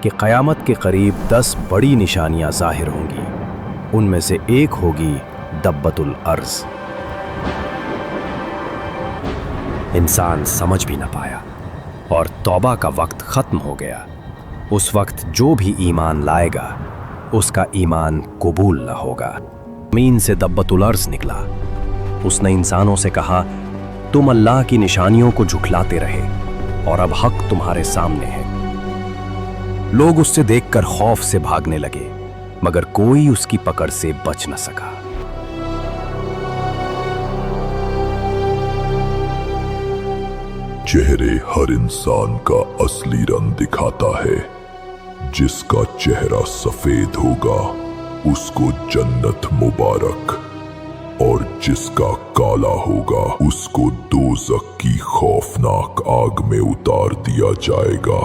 کہ قیامت کے قریب 10 بڑی نشانیاں ظاہر ہوں گی، ان میں سے ایک ہوگی دبۃ الارض۔ انسان سمجھ بھی نہ پایا اور توبہ کا وقت ختم ہو گیا۔ اس وقت جو بھی ایمان لائے گا اس کا ایمان قبول نہ ہوگا۔ زمین سے دبۃ الارض نکلا۔ اس نے انسانوں سے کہا، تم اللہ کی نشانیوں کو جھٹلاتے رہے اور اب حق تمہارے سامنے ہے۔ لوگ اس سے دیکھ کر خوف سے بھاگنے لگے، مگر کوئی اس کی پکڑ سے بچ نہ سکا۔ چہرے ہر انسان کا اصلی رنگ دکھاتا ہے۔ جس کا چہرہ سفید ہوگا اس کو جنت مبارک، اور جس کا کالا ہوگا اس کو دوزخ کی خوفناک آگ میں اتار دیا جائے گا۔